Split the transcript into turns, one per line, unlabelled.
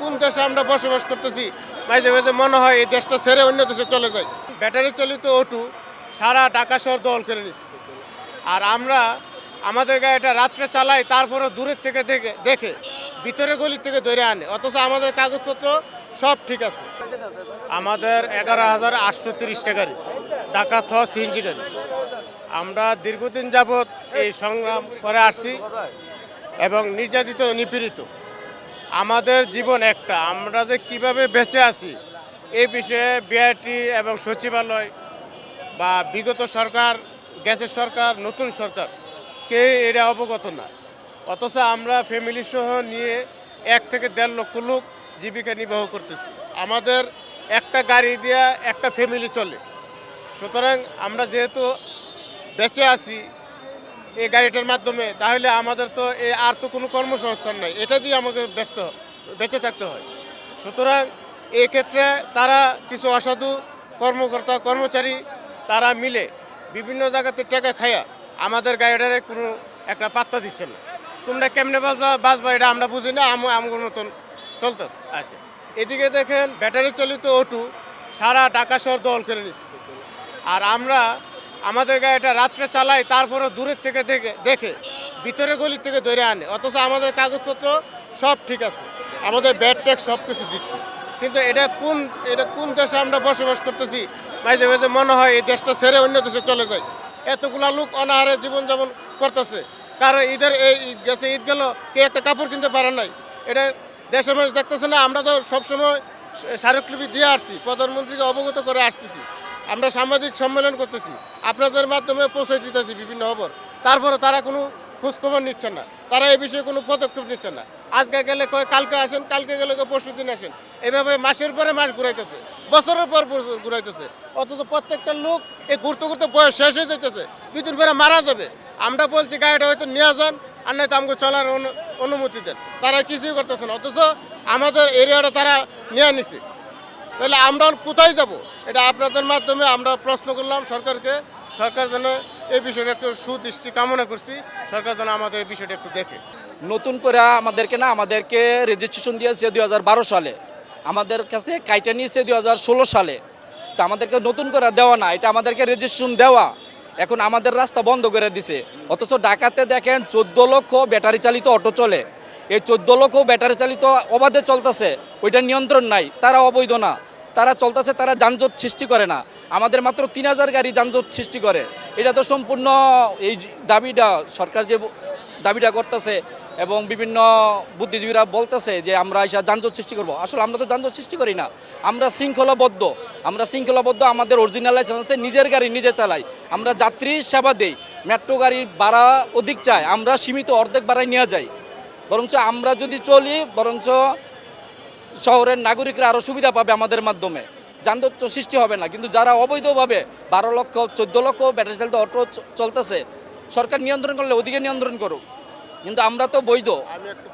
কোন দেশে আমরা বসবাস করতেছি, মাঝে মাঝে মনে হয় এই দেশটা ছেড়ে অন্য দেশে চলে যায়। ব্যাটারি চালিত অটো সারা ঢাকা শহর দখল করে নিচ্ছে। আর আমরা আমাদের গাড়িটা রাত্রে চালাই, তারপরে দূরের থেকে দেখে ভিতরে গলি থেকে ধরে আনে, অথচ আমাদের কাগজপত্র সব ঠিক আছে। আমাদের 11,830 গাড়ি, ঢাকা থ সিএনজি গাড়ি। আমরা দীর্ঘদিন যাবৎ এই সংগ্রাম করে আসছি এবং নির্যাতিত নিপীড়িত। আমাদের জীবন একটা, আমরা যে কিভাবে বেঁচে আছি এই বিষয়ে বিআরটি এবং সচিবালয় বা বিগত সরকার, গ্যাসের সরকার, নতুন সরকার কে এটা অবগত না। অথচ আমরা ফ্যামিলি সহ নিয়ে 1 থেকে 1.5 লক্ষ লোক জীবিকা নির্বাহ করতেছি। আমাদের একটা গাড়ি দিয়ে একটা ফ্যামিলি চলে। সুতরাং আমরা যেহেতু বেঁচে আছি এই গাড়িটার মাধ্যমে, তাহলে আমাদের তো আর তো কোনো কর্মসংস্থান নাই, এটা দিয়ে আমাকে বেঁচে থাকতে হয়। সুতরাং এই ক্ষেত্রে তারা কিছু অসাধু কর্মকর্তা কর্মচারী তারা মিলে বিভিন্ন জায়গাতে টাকা খায়া আমাদের গাড়িটারে কোনো একটা পাত্তা দিচ্ছে না। তোমরা কেমনে বাঁচবা এটা আমরা বুঝি না, আমার মতন চলতেছে। আচ্ছা, এদিকে দেখেন ব্যাটারি চালিত অটো সারা ঢাকা শহর দখল করে নিচ্ছে। আর আমরা আমাদের গাড়িটা রাত্রে চালাই, তারপরে দূরের থেকে দেখে ভিতরে গলি থেকে ধরে আনে, অথচ আমাদের কাগজপত্র সব ঠিক আছে, আমাদের ব্যাট ট্যাক্স সব কিছু দিচ্ছে। কিন্তু এটা কোন দেশে আমরা বসবাস করতেছি, মাঝে মাঝে মনে হয় এই দেশটা ছেড়ে অন্য দেশে চলে যায়। এতগুলা লোক অনাহারে জীবনযাপন করতেছে, কারণ ঈদের এই ঈদ গেছে, ঈদ গেল, কে একটা কাপড় কিনতে পারে নাই। এটা দেশের মানুষ দেখতেছে না। আমরা তো সবসময় স্মারকলিপি দিয়ে আসছি, প্রধানমন্ত্রীকে অবগত করে আসতেছি, আমরা সাংবাদিক সম্মেলন করতেছি, আপনাদের মাধ্যমে পৌঁছে দিতেছি বিভিন্ন খবর। তারপরে তারা কোনো খোঁজখবর নিচ্ছেন না, তারা এই বিষয়ে কোনো পদক্ষেপ নিচ্ছেন না। আজকে গেলে কয় কালকে আসেন, কালকে গেলে কয় পরশু দিন আসেন, এভাবে মাসের পরে মাস ঘুরাইতেছে, বছরের পর বছর ঘুরাইতেছে। অথচ প্রত্যেকটা লোক এই ঘুরতে ঘুরতে বয়স শেষ হয়ে যাইতেছে, 2 দিন পরে মারা যাবে। আমরা বলছি গাড়িটা হয়তো নিয়ে যান, আর নয়তো আমাকে চলার অনুমতি দেন, তারা কিছুই করতেছে না। অথচ আমাদের এরিয়াটা তারা নিয়ে নিছে, তাহলে আমরা কোথায় যাব? এটা আপনাদের মাধ্যমে আমরা প্রশ্ন করলাম সরকারকে। সরকার যেন এই বিষয়টা একটু সুদৃষ্টি কামনা করছি, সরকার যেন আমাদের এই বিষয়টা একটু দেখে।
নতুন করে আমাদেরকে রেজিস্ট্রেশন দিয়েছে 2012 সালে, আমাদের কাছ থেকে কাইটা নিয়েছে 2016 সালে। তো আমাদেরকে নতুন করে দেওয়া না, এটা আমাদেরকে রেজিস্ট্রেশন দেওয়া। এখন আমাদের রাস্তা বন্ধ করে দিছে, অথচ ঢাকাতে দেখেন 14 লক্ষ ব্যাটারি চালিত অটো চলে। এই 14 লক্ষ ব্যাটারি চালিত অবাধে চলতেছে, ওইটা নিয়ন্ত্রণ নাই, তারা অবৈধ না, তারা চলতেছে, তারা যানজট সৃষ্টি করে না। আমাদের মাত্র 3000 গাড়ি যানজট সৃষ্টি করে। এটা তো সম্পূর্ণ এই দাবিটা সরকার যে দাবিটা করতেছে এবং বিভিন্ন বুদ্ধিজীবীরা বলতেছে যে আমরা এসে যানজট সৃষ্টি করব। আসলে আমরা তো যানজট সৃষ্টি করি না, আমরা শৃঙ্খলাবদ্ধ। আমাদের অরিজিনাল লাইসেন্স আছে, নিজের গাড়ি নিজে চালাই, আমরা যাত্রী সেবা দেই। মেট্রো গাড়ির ভাড়া অধিক চাই, আমরা সীমিত অর্ধেক ভাড়ায় নিয়ে যাই। বরঞ্চ আমরা যদি চলি, বরঞ্চ শহরের নাগরিকরা আরও সুবিধা পাবে আমাদের মাধ্যমে, যানজট সৃষ্টি হবে না। কিন্তু যারা অবৈধভাবে 12 লক্ষ 14 লক্ষ ব্যাটারি চালিত অটো চলতেছে, সরকার নিয়ন্ত্রণ করলে ওদিকে নিয়ন্ত্রণ করুক, কিন্তু আমরা তো বৈধ।
আমি একটু